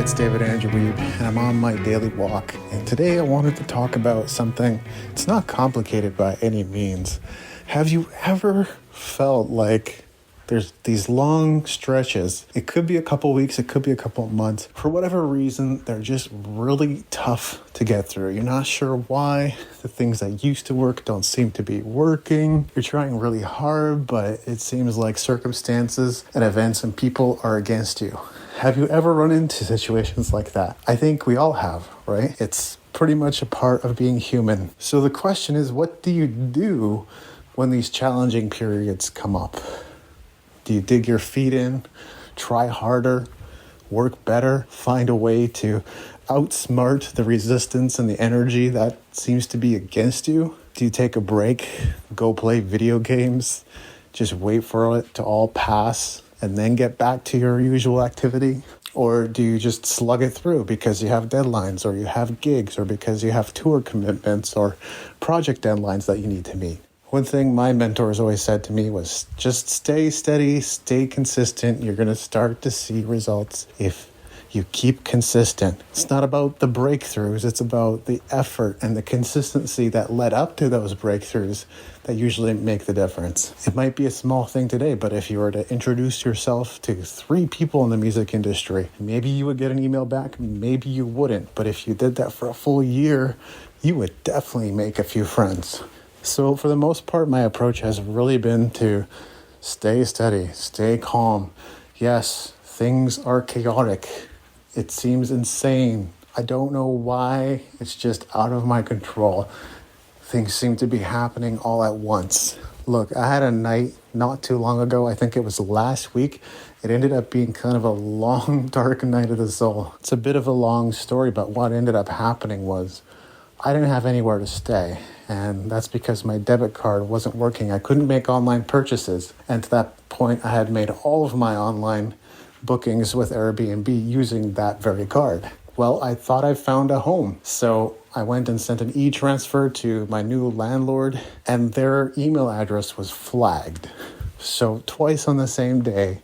it's David Andrew Weeb, and I'm on my daily walk. And today I wanted to talk about something. It's not complicated by any means. Have you ever felt like there's these long stretches? It could be a couple weeks, it could be a couple of months. For whatever reason, they're just really tough to get through. You're not sure why. The things that used to work don't seem to be working. You're trying really hard, but it seems like circumstances and events and people are against you. Have you ever run into situations like that? I think we all have, right? It's pretty much a part of being human. So the question is, what do you do when these challenging periods come up? Do you dig your feet in, try harder, work better, find a way to outsmart the resistance and the energy that seems to be against you? Do you take a break, go play video games, just wait for it to all pass and then get back to your usual activity? Or do you just slug it through because you have deadlines, or you have gigs, or because you have tour commitments or project deadlines that you need to meet? One thing my mentors always said to me was just stay steady, stay consistent. You're going to start to see results if you keep consistent. It's not about the breakthroughs. It's about the effort and the consistency that led up to those breakthroughs that usually make the difference. It might be a small thing today, but if you were to introduce yourself to 3 people in the music industry, maybe you would get an email back, maybe you wouldn't. But if you did that for a full year, you would definitely make a few friends. So for the most part, my approach has really been to stay steady, stay calm. Yes, things are chaotic. It seems insane. I don't know why. It's just out of my control. Things seem to be happening all at once. Look, I had a night not too long ago. I think it was last week. It ended up being kind of a long, dark night of the soul. It's a bit of a long story, but what ended up happening was I didn't have anywhere to stay. And that's because my debit card wasn't working. I couldn't make online purchases. And to that point, I had made all of my online bookings with Airbnb using that very card. Well, I thought I found a home. So I went and sent an e-transfer to my new landlord, and their email address was flagged. So twice on the same day,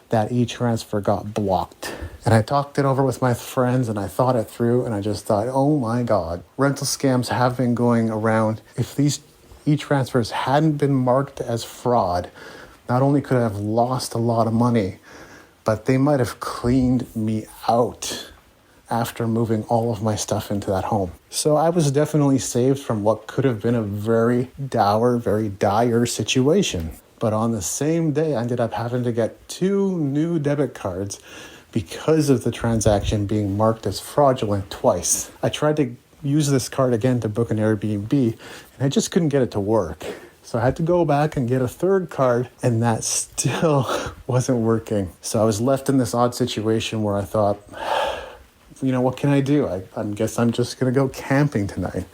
that e-transfer got blocked. And I talked it over with my friends, and I thought it through, and I just thought, oh my God, rental scams have been going around. If these e-transfers hadn't been marked as fraud, not only could I have lost a lot of money, but they might have cleaned me out after moving all of my stuff into that home. So I was definitely saved from what could have been a very dour, very dire situation. But on the same day, I ended up having to get 2 new debit cards because of the transaction being marked as fraudulent twice. I tried to use this card again to book an Airbnb, and I just couldn't get it to work. So I had to go back and get a 3rd card, and that still wasn't working. So I was left in this odd situation where I thought, what can I do? I guess I'm just going to go camping tonight.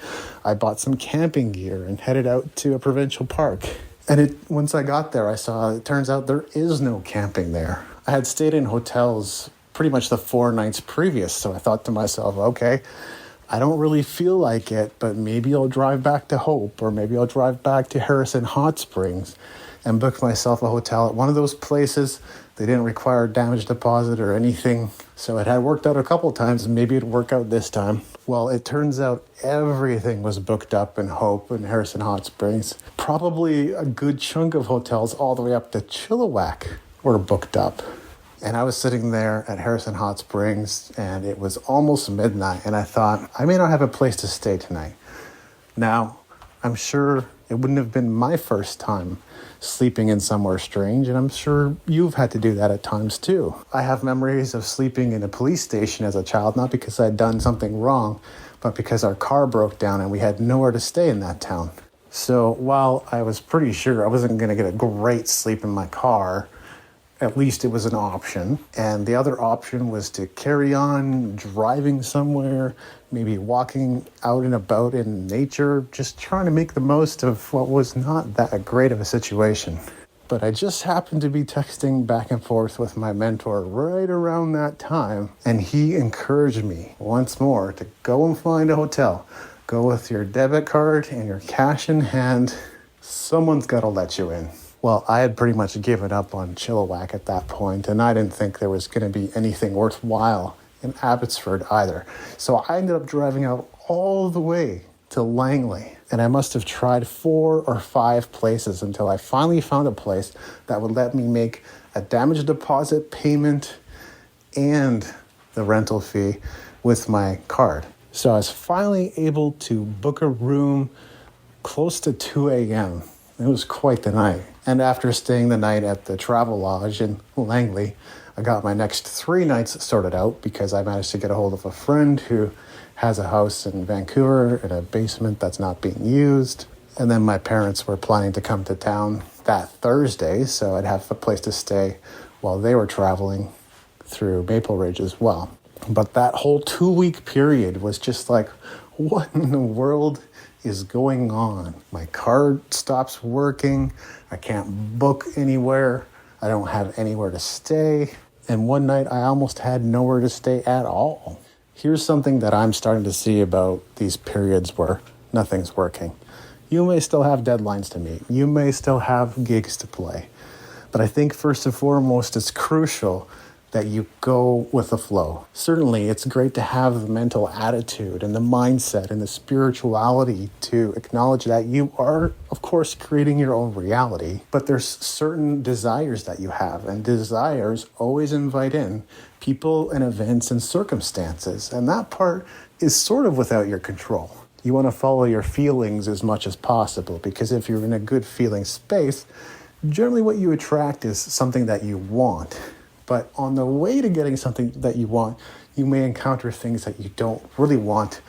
I bought some camping gear and headed out to a provincial park. And once I got there, it turns out there is no camping there. I had stayed in hotels pretty much the 4 nights previous, so I thought to myself, okay, I don't really feel like it, but maybe I'll drive back to Hope, or maybe I'll drive back to Harrison Hot Springs and book myself a hotel at one of those places. They didn't require a damage deposit or anything, so it had worked out a couple times, and maybe it'd work out this time. Well, it turns out everything was booked up in Hope and Harrison Hot Springs. Probably a good chunk of hotels all the way up to Chilliwack were booked up. And I was sitting there at Harrison Hot Springs, and it was almost midnight, and I thought, I may not have a place to stay tonight. Now, I'm sure it wouldn't have been my first time sleeping in somewhere strange, and I'm sure you've had to do that at times too. I have memories of sleeping in a police station as a child, not because I'd done something wrong, but because our car broke down and we had nowhere to stay in that town. So while I was pretty sure I wasn't going to get a great sleep in my car, at least it was an option. And the other option was to carry on driving somewhere, maybe walking out and about in nature, just trying to make the most of what was not that great of a situation. But I just happened to be texting back and forth with my mentor right around that time, and he encouraged me once more to go and find a hotel. Go with your debit card and your cash in hand. Someone's got to let you in. Well, I had pretty much given up on Chilliwack at that point, and I didn't think there was going to be anything worthwhile in Abbotsford either. So I ended up driving out all the way to Langley. And I must have tried 4 or 5 places until I finally found a place that would let me make a damage deposit payment and the rental fee with my card. So I was finally able to book a room close to 2 a.m. It was quite the night. And after staying the night at the Travel Lodge in Langley, I got my next 3 nights sorted out because I managed to get a hold of a friend who has a house in Vancouver in a basement that's not being used. And then my parents were planning to come to town that Thursday, so I'd have a place to stay while they were traveling through Maple Ridge as well. But that whole 2-week period was just like, what in the world is going on? My card stops working. I can't book anywhere. I don't have anywhere to stay. And one night I almost had nowhere to stay at all. Here's something that I'm starting to see about these periods where nothing's working. You may still have deadlines to meet. You may still have gigs to play. But I think first and foremost, it's crucial that you go with the flow. Certainly, it's great to have the mental attitude and the mindset and the spirituality to acknowledge that you are, of course, creating your own reality. But there's certain desires that you have, and desires always invite in people and events and circumstances. And that part is sort of without your control. You want to follow your feelings as much as possible, because if you're in a good feeling space, generally what you attract is something that you want. But on the way to getting something that you want, you may encounter things that you don't really want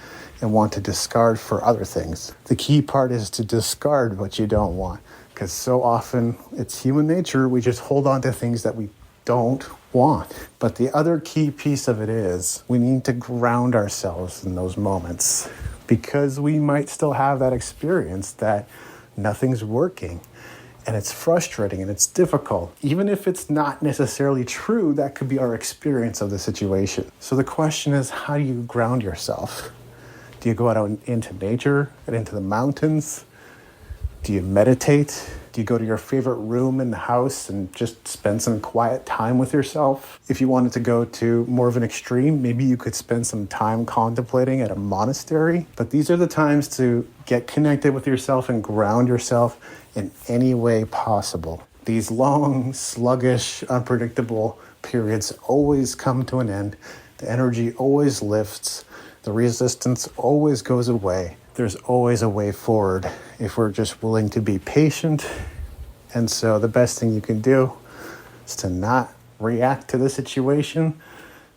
and want to discard for other things. The key part is to discard what you don't want, because so often it's human nature. We just hold on to things that we don't want. But the other key piece of it is we need to ground ourselves in those moments, because we might still have that experience that nothing's working. And it's frustrating and it's difficult. Even if it's not necessarily true, that could be our experience of the situation. So the question is, how do you ground yourself? Do you go out into nature and into the mountains? Do you meditate? Do you go to your favorite room in the house and just spend some quiet time with yourself? If you wanted to go to more of an extreme, maybe you could spend some time contemplating at a monastery. But these are the times to get connected with yourself and ground yourself in any way possible. These long, sluggish, unpredictable periods always come to an end. The energy always lifts. The resistance always goes away. There's always a way forward if we're just willing to be patient. And so the best thing you can do is to not react to the situation.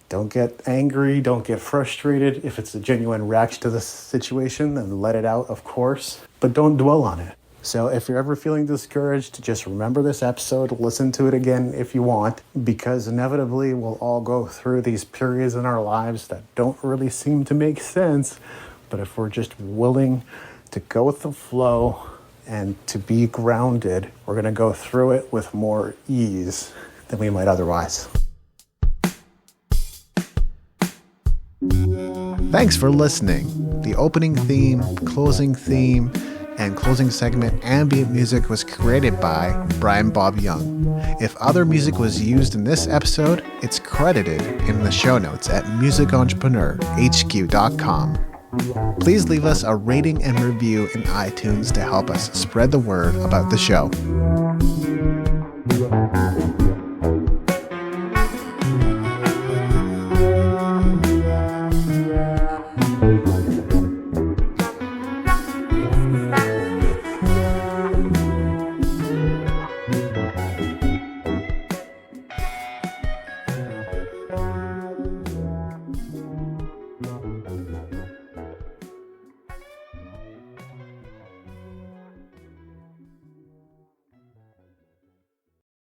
Don't get angry. Don't get frustrated. If it's a genuine reaction to the situation, then let it out, of course. But don't dwell on it. So if you're ever feeling discouraged, just remember this episode, listen to it again if you want, because inevitably we'll all go through these periods in our lives that don't really seem to make sense. But if we're just willing to go with the flow and to be grounded, we're going to go through it with more ease than we might otherwise. Thanks for listening. The opening theme, closing theme, and closing segment ambient music was created by Brian Bob Young. If other music was used in this episode, it's credited in the show notes at musicentrepreneurhq.com. Please leave us a rating and review in iTunes to help us spread the word about the show.